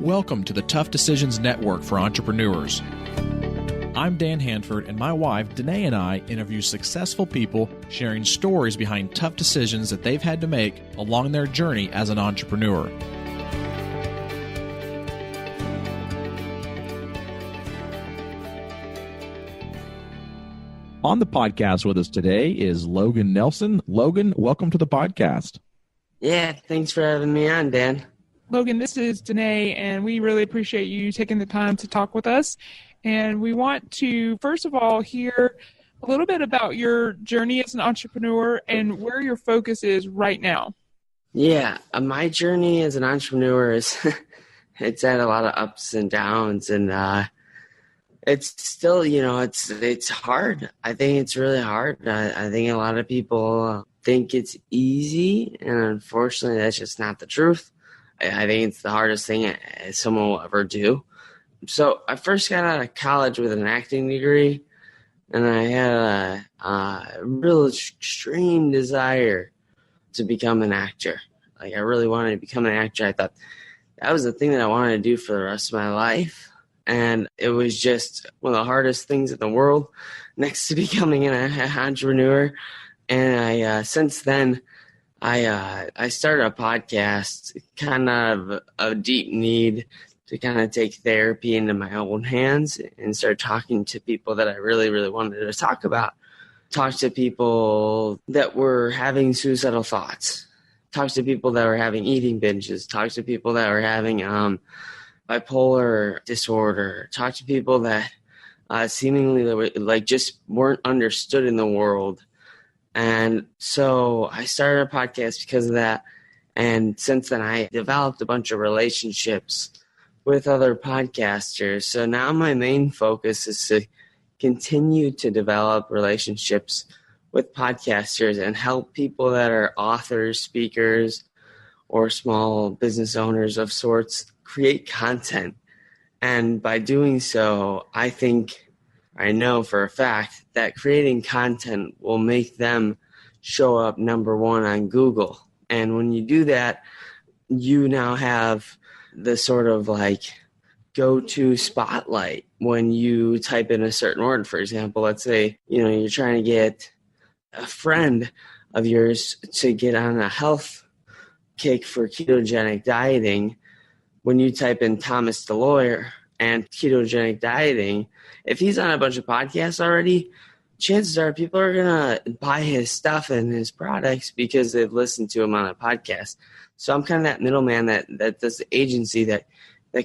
Welcome to the Tough Decisions Network for Entrepreneurs. I'm Dan Handford, and my wife, Dennae, and I interview successful people sharing stories behind tough decisions that they've had to make along their journey as an entrepreneur. On the podcast with us today is Logan Nelson. Logan, welcome to the podcast. Yeah, thanks for having me on, Dan. Logan, this is Dennae, and we really appreciate you taking the time to talk with us. And we want to, first of all, hear a little bit about your journey as an entrepreneur and where your focus is right now. Yeah, my journey as an entrepreneur is, it's had a lot of ups and downs, and it's still, it's hard. I think it's really hard. I think a lot of people think it's easy, and unfortunately, that's just not the truth. I think it's the hardest thing someone will ever do. So I first got out of college with an acting degree, and I had a real extreme desire to become an actor. Like, I really wanted to become an actor. I thought that was the thing that I wanted to do for the rest of my life. And it was just one of the hardest things in the world next to becoming an entrepreneur. And I since then, I started a podcast kind of a deep need to kind of take therapy into my own hands and start talking to people that I really, really wanted to talk about. Talk to people that were having suicidal thoughts. Talk to people that were having eating binges. Talk to people that were having bipolar disorder. Talk to people that seemingly were, just weren't understood in the world. And so I started a podcast because of that. And since then, I developed a bunch of relationships with other podcasters. So now my main focus is to continue to develop relationships with podcasters and help people that are authors, speakers, or small business owners of sorts create content. And by doing so, I know for a fact that creating content will make them show up number one on Google. And when you do that, you now have the sort of go-to spotlight when you type in a certain word. For example, let's say, you're trying to get a friend of yours to get on a health kick for ketogenic dieting. When you type in Thomas the lawyer and ketogenic dieting, if he's on a bunch of podcasts already, chances are people are going to buy his stuff and his products because they've listened to him on a podcast. So I'm kind of that middleman that does the agency that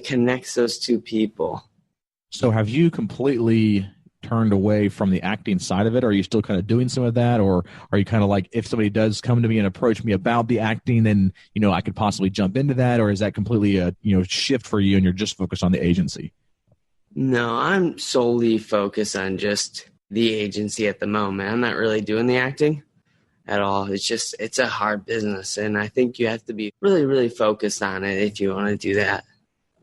connects those two people. So have you completely turned away from the acting side of it? Or are you still kind of doing some of that? Or are you kind of like, if somebody does come to me and approach me about the acting, then, I could possibly jump into that? Or is that completely a, shift for you and you're just focused on the agency? No, I'm solely focused on just the agency at the moment. I'm not really doing the acting at all. It's a hard business. And I think you have to be really, really focused on it if you want to do that.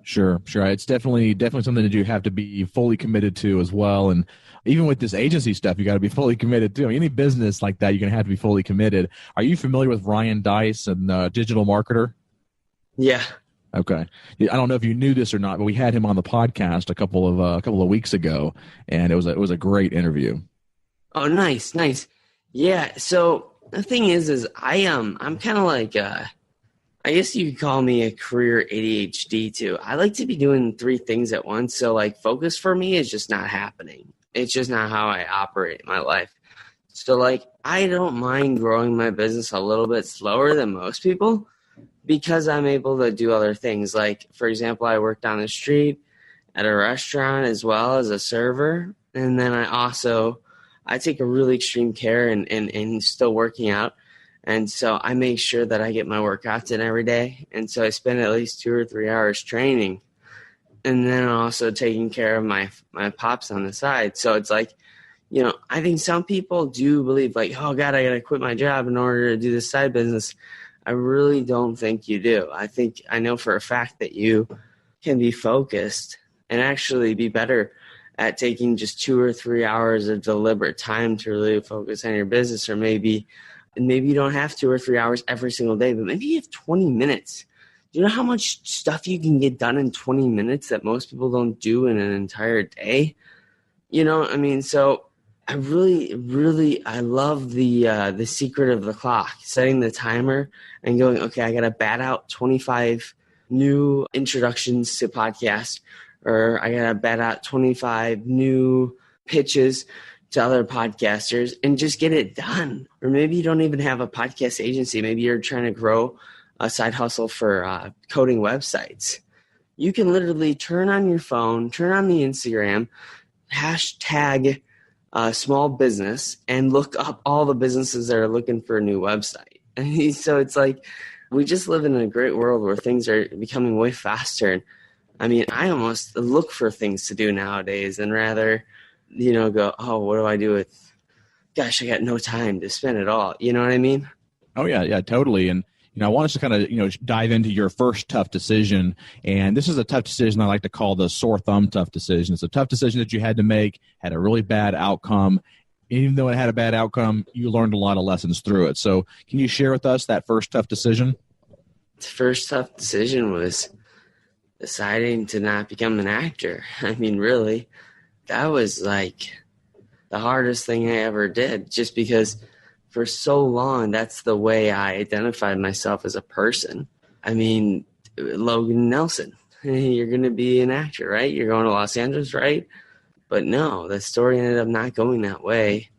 Sure. It's definitely something that you have to be fully committed to as well. And even with this agency stuff, you got to be fully committed to. Any business like that, you're going to have to be fully committed. Are you familiar with Ryan Deiss and Digital Marketer? Yeah. Okay. I don't know if you knew this or not, but we had him on the podcast a couple of weeks ago, and it was a great interview. Oh, nice. Yeah. So the thing is I'm kind of like I guess you could call me a career ADHD too. I like to be doing three things at once. So focus for me is just not happening. It's just not how I operate in my life. So I don't mind growing my business a little bit slower than most people because I'm able to do other things. For example, I worked on the street at a restaurant as well as a server. And then I take a really extreme care in still working out. And so I make sure that I get my workouts in every day. And so I spend at least 2 or 3 hours training. And then also taking care of my pops on the side. So it's I think some people do believe oh, God, I got to quit my job in order to do this side business. I really don't think you do. I know for a fact that you can be focused and actually be better at taking just 2 or 3 hours of deliberate time to really focus on your business. Or maybe you don't have 2 or 3 hours every single day, but maybe you have 20 minutes Do you know how much stuff you can get done in 20 minutes that most people don't do in an entire day? You know, I mean, so I really love the secret of the clock, setting the timer and going, okay, I got to bat out 25 new introductions to podcasts, or I got to bat out 25 new pitches to other podcasters and just get it done. Or maybe you don't even have a podcast agency. Maybe you're trying to grow a side hustle for coding websites. You can literally turn on your phone, turn on the Instagram, hashtag small business, and look up all the businesses that are looking for a new website. And so it's like, we just live in a great world where things are becoming way faster. And I mean, I almost look for things to do nowadays and rather, you know, go, oh, what do I do with, gosh, I got no time to spend it all. You know what I mean? Oh, yeah, totally. And, you know, I want us to kind of, dive into your first tough decision. And this is a tough decision I like to call the sore thumb tough decision. It's a tough decision that you had to make, had a really bad outcome. Even though it had a bad outcome, you learned a lot of lessons through it. So can you share with us that first tough decision? The first tough decision was deciding to not become an actor. I mean, really, that was like the hardest thing I ever did, just because for so long, that's the way I identified myself as a person. I mean, Logan Nelson, you're going to be an actor, right? You're going to Los Angeles, right? But no, the story ended up not going that way.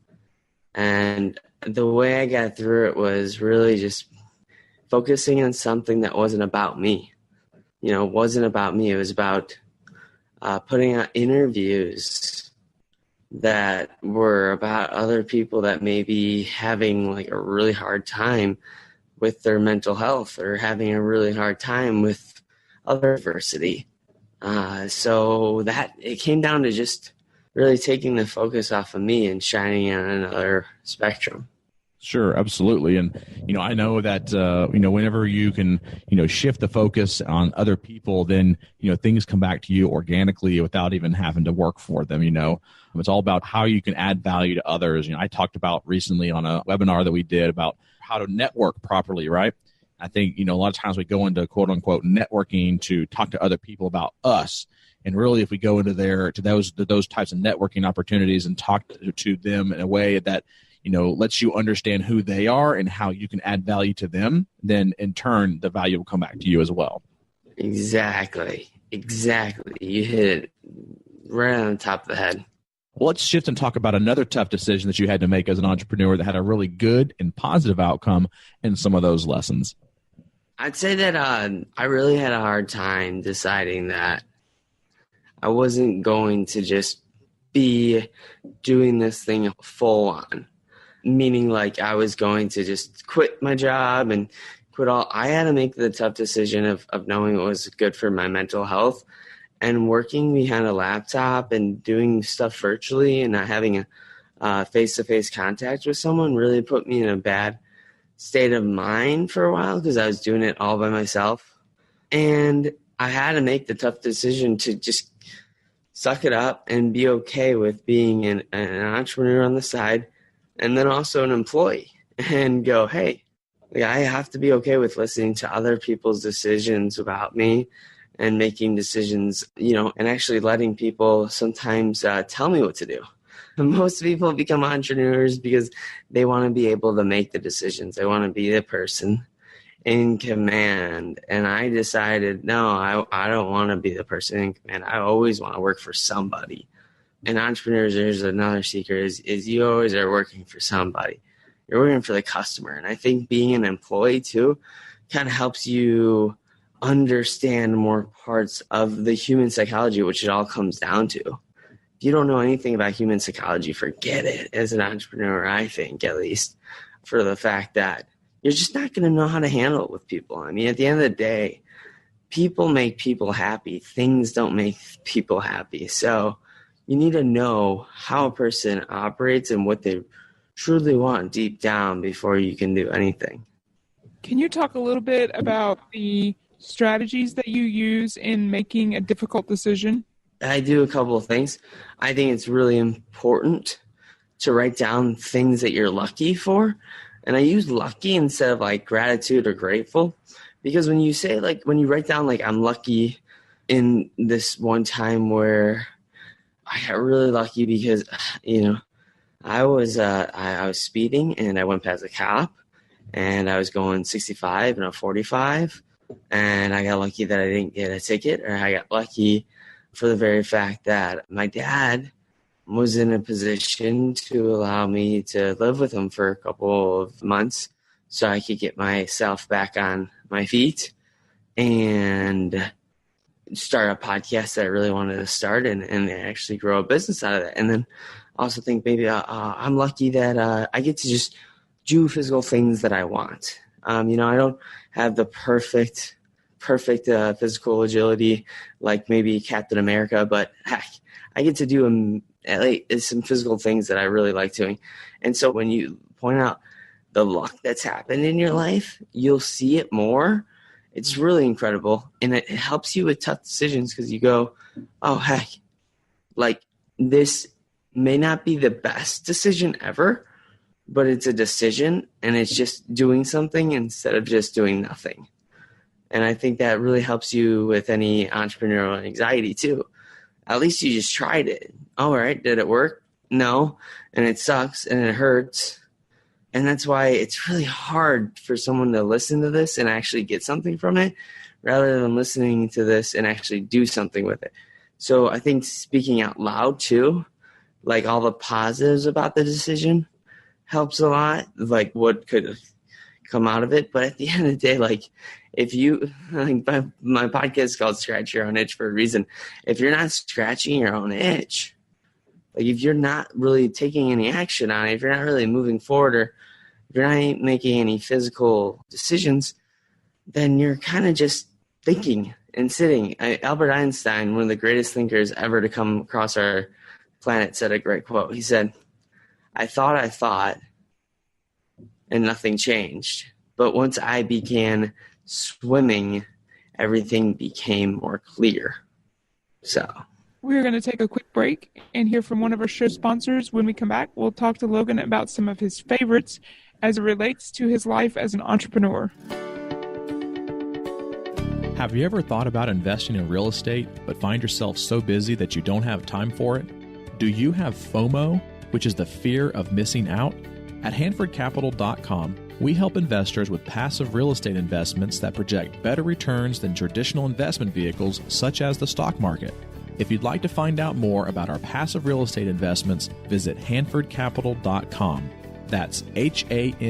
And the way I got through it was really just focusing on something that wasn't about me. You know, it wasn't about me. It was about putting out interviews that were about other people that may be having like a really hard time with their mental health or having a really hard time with other adversity. So that it came down to just really taking the focus off of me and shining on another spectrum. Sure, absolutely. And, I know that, whenever you can, shift the focus on other people, then, things come back to you organically without even having to work for them, It's all about how you can add value to others. I talked about recently on a webinar that we did about how to network properly, right? I think, a lot of times we go into quote unquote networking to talk to other people about us. And really, if we go into those types of networking opportunities and talk to them in a way that, lets you understand who they are and how you can add value to them, then in turn, the value will come back to you as well. Exactly. You hit it right on the top of the head. Well, let's shift and talk about another tough decision that you had to make as an entrepreneur that had a really good and positive outcome and some of those lessons. I'd say that I really had a hard time deciding that I wasn't going to just be doing this thing full on. Meaning like I was going to just quit my job and quit all. I had to make the tough decision of knowing what was good for my mental health, and working behind a laptop and doing stuff virtually and not having a face-to-face contact with someone really put me in a bad state of mind for a while because I was doing it all by myself. And I had to make the tough decision to just suck it up and be okay with being an entrepreneur on the side, and then also an employee, and go, hey, I have to be okay with listening to other people's decisions about me and making decisions, and actually letting people sometimes tell me what to do. Most people become entrepreneurs because they want to be able to make the decisions. They want to be the person in command. And I decided, no, I don't want to be the person in command. I always want to work for somebody. And entrepreneurs, there's another secret is you always are working for somebody. You're working for the customer. And I think being an employee too kind of helps you understand more parts of the human psychology, which it all comes down to. If you don't know anything about human psychology, forget it as an entrepreneur, I think, at least, for the fact that you're just not going to know how to handle it with people. I mean, at the end of the day, people make people happy. Things don't make people happy. So you need to know how a person operates and what they truly want deep down before you can do anything. Can you talk a little bit about the strategies that you use in making a difficult decision? I do a couple of things. I think it's really important to write down things that you're lucky for. And I use lucky instead of like gratitude or grateful, Because when you say, like, when you write down, like, I'm lucky in this one time where I got really lucky because, I was speeding and I went past a cop and I was going 65 and a 45 and I got lucky that I didn't get a ticket, or I got lucky for the very fact that my dad was in a position to allow me to live with him for a couple of months so I could get myself back on my feet and start a podcast that I really wanted to start and actually grow a business out of that. And then also think maybe I'm lucky that I get to just do physical things that I want. I don't have the perfect physical agility like maybe Captain America, but heck, I get to do some physical things that I really like doing. And so when you point out the luck that's happened in your life, you'll see it more. It's really incredible. And it helps you with tough decisions because you go, oh, heck, like this may not be the best decision ever, but it's a decision and it's just doing something instead of just doing nothing. And I think that really helps you with any entrepreneurial anxiety too. At least you just tried it. All right, did it work? No. And it sucks and it hurts. And that's why it's really hard for someone to listen to this and actually get something from it rather than listening to this and actually do something with it. So I think speaking out loud too, like all the positives about the decision helps a lot, like what could have come out of it. But at the end of the day, like if you, like my podcast is called Scratch Your Own Itch for a reason. If you're not scratching your own itch, like if you're not really taking any action on it, if you're not really moving forward, or if you're not making any physical decisions, then you're kind of just thinking and sitting. Albert Einstein, one of the greatest thinkers ever to come across our planet, said a great quote. He said, I thought, and nothing changed. But once I began swimming, everything became more clear. So we're going to take a quick break and hear from one of our show sponsors. When we come back, we'll talk to Logan about some of his favorites as it relates to his life as an entrepreneur. Have you ever thought about investing in real estate but find yourself so busy that you don't have time for it? Do you have FOMO, which is the fear of missing out? At HanfordCapital.com, we help investors with passive real estate investments that project better returns than traditional investment vehicles such as the stock market. If you'd like to find out more about our passive real estate investments, visit HanfordCapital.com. That's HANDFORD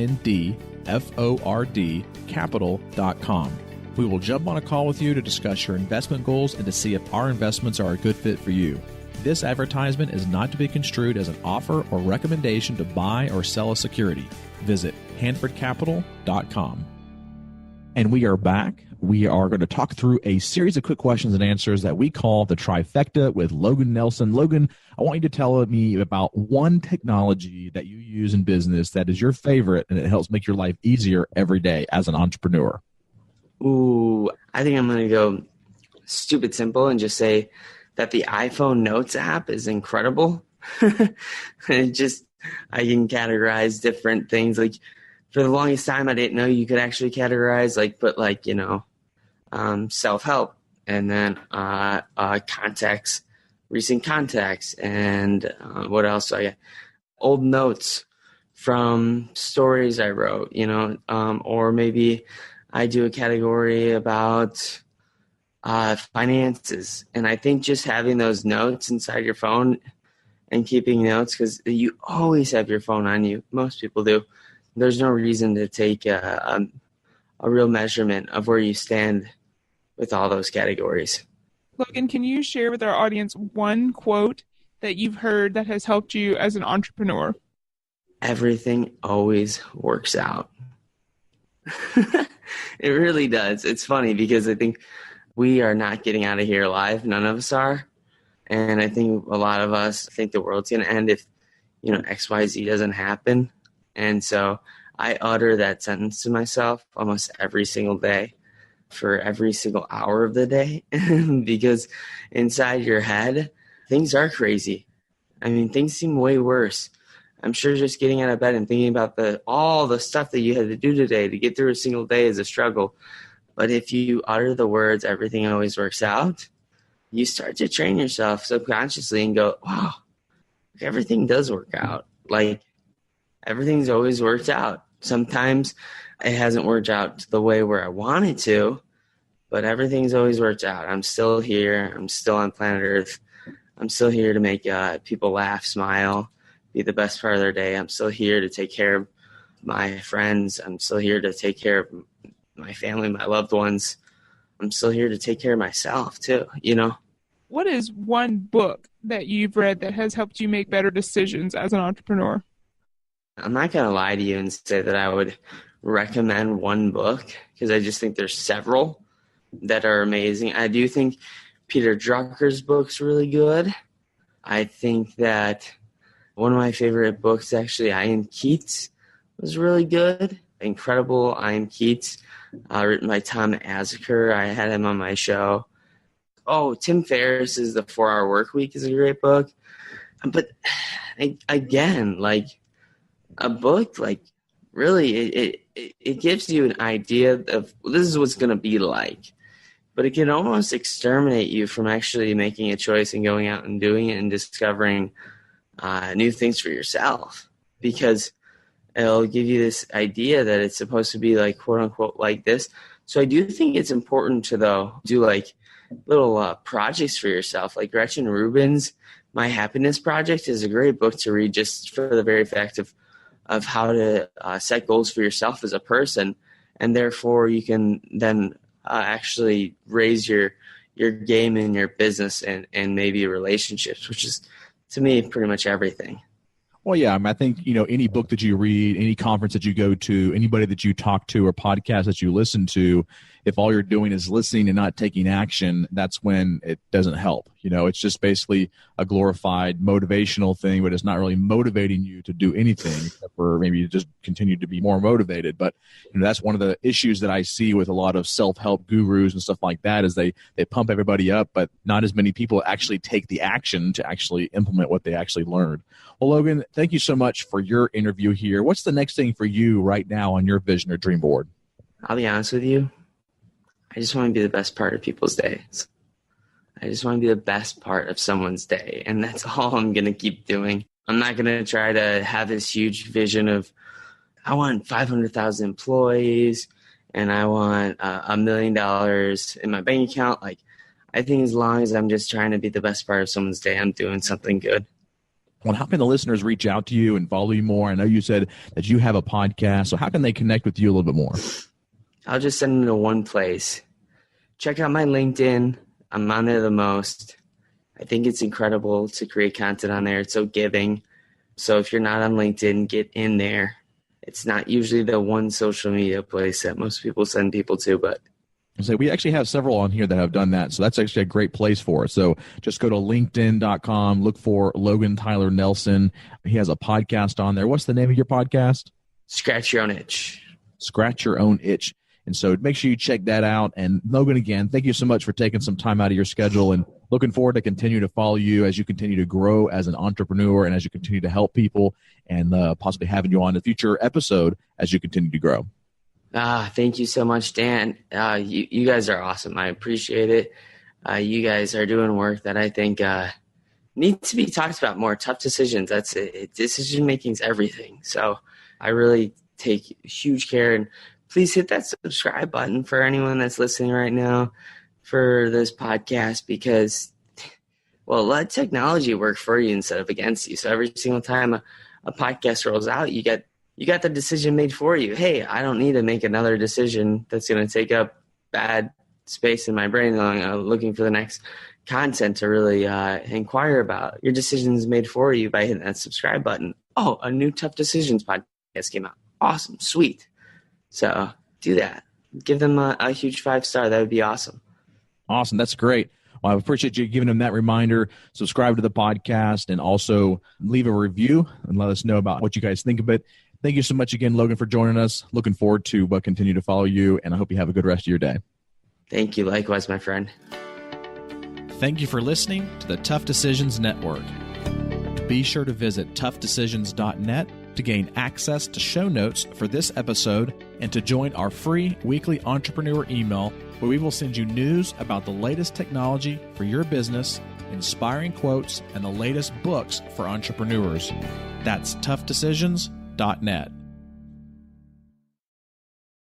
Capital.com. We will jump on a call with you to discuss your investment goals and to see if our investments are a good fit for you. This advertisement is not to be construed as an offer or recommendation to buy or sell a security. Visit HanfordCapital.com. And we are back. We are going to talk through a series of quick questions and answers that we call the trifecta with Logan Nelson. Logan, I want you to tell me about one technology that you use in business that is your favorite and it helps make your life easier every day as an entrepreneur. Ooh, I think I'm going to go stupid simple and just say that the iPhone Notes app is incredible. I can categorize different things. Like for the longest time, I didn't know you could actually categorize, self-help and then contacts, recent contacts, and what else? I got old notes from stories I wrote, or maybe I do a category about finances. And I think just having those notes inside your phone and keeping notes, because you always have your phone on you. Most people do. There's no reason to take a real measurement of where you stand with all those categories. Logan, can you share with our audience one quote that you've heard that has helped you as an entrepreneur? Everything always works out. It really does. It's funny because I think we are not getting out of here alive. None of us are. And I think a lot of us think the world's going to end if, XYZ doesn't happen. And so I utter that sentence to myself almost every single day for every single hour of the day because inside your head, things are crazy. I mean, things seem way worse. I'm sure just getting out of bed and thinking about all the stuff that you had to do today to get through a single day is a struggle. But if you utter the words, everything always works out, you start to train yourself subconsciously and go, wow, everything does work out. Like, everything's always worked out. Sometimes it hasn't worked out the way where I wanted to, but everything's always worked out. I'm still here. I'm still on planet Earth. I'm still here to make people laugh, smile, be the best part of their day. I'm still here to take care of my friends. I'm still here to take care of my family, my loved ones. I'm still here to take care of myself too, you know? What is one book that you've read that has helped you make better decisions as an entrepreneur? I'm not going to lie to you and say that I would recommend one book, because I just think there's several that are amazing. I do think Peter Drucker's book's really good. I think that one of my favorite books, actually, I Am Keats, was really good. Incredible I Am Keats, written by Tom Azaker. I had him on my show. Oh, Tim Ferriss's The 4-Hour Workweek is a great book. But again, like, a book, like, really, it gives you an idea of this is what's going to be like. But it can almost exterminate you from actually making a choice and going out and doing it and discovering new things for yourself. Because it'll give you this idea that it's supposed to be like, quote unquote, like this. So I do think it's important to, though, do like little projects for yourself. Like Gretchen Rubin's My Happiness Project is a great book to read, just for the very fact of how to set goals for yourself as a person. And therefore you can then actually raise your game in your business and maybe relationships, which is, to me, pretty much everything. Well, yeah, I think, any book that you read, any conference that you go to, anybody that you talk to or podcast that you listen to, if all you're doing is listening and not taking action, that's when it doesn't help. It's just basically a glorified motivational thing, but it's not really motivating you to do anything except for maybe you just continue to be more motivated. But that's one of the issues that I see with a lot of self-help gurus and stuff like that, is they pump everybody up, but not as many people actually take the action to actually implement what they actually learned. Well, Logan, thank you so much for your interview here. What's the next thing for you right now on your vision or dream board? I'll be honest with you. I just want to be the best part of people's days. I just want to be the best part of someone's day. And that's all I'm going to keep doing. I'm not going to try to have this huge vision of, I want 500,000 employees and I want $1 million in my bank account. Like, I think as long as I'm just trying to be the best part of someone's day, I'm doing something good. Well, how can the listeners reach out to you and follow you more? I know you said that you have a podcast, so how can they connect with you a little bit more? I'll just send them to one place. Check out my LinkedIn. I'm on there the most. I think it's incredible to create content on there. It's so giving. So if you're not on LinkedIn, get in there. It's not usually the one social media place that most people send people to, but So we actually have several on here that have done that. So that's actually a great place for it. So just go to LinkedIn.com, look for Logan Tyler Nelson. He has a podcast on there. What's the name of your podcast? Scratch Your Own Itch. Scratch Your Own Itch. And so make sure you check that out. And Logan, again, thank you so much for taking some time out of your schedule, and looking forward to continue to follow you as you continue to grow as an entrepreneur and as you continue to help people, and possibly having you on a future episode as you continue to grow. Thank you so much, Dan. You guys are awesome. I appreciate it. You guys are doing work that I think needs to be talked about more. Tough decisions. That's it. Decision making is everything. So I really take huge care, and please hit that subscribe button for anyone that's listening right now for this podcast, because, well, let technology work for you instead of against you. So every single time a podcast rolls out, you got the decision made for you. Hey, I don't need to make another decision that's going to take up bad space in my brain looking for the next content to really inquire about. Your decision's made for you by hitting that subscribe button. Oh, a new Tough Decisions podcast came out. Awesome. Sweet. So do that. Give them a huge 5-star. That would be awesome. Awesome. That's great. Well, I appreciate you giving them that reminder. Subscribe to the podcast and also leave a review and let us know about what you guys think of it. Thank you so much again, Logan, for joining us. Looking forward to continue to follow you, and I hope you have a good rest of your day. Thank you. Likewise, my friend. Thank you for listening to the Tough Decisions Network. Be sure to visit toughdecisions.net to gain access to show notes for this episode and to join our free weekly entrepreneur email where we will send you news about the latest technology for your business, inspiring quotes, and the latest books for entrepreneurs. That's toughdecisions.net.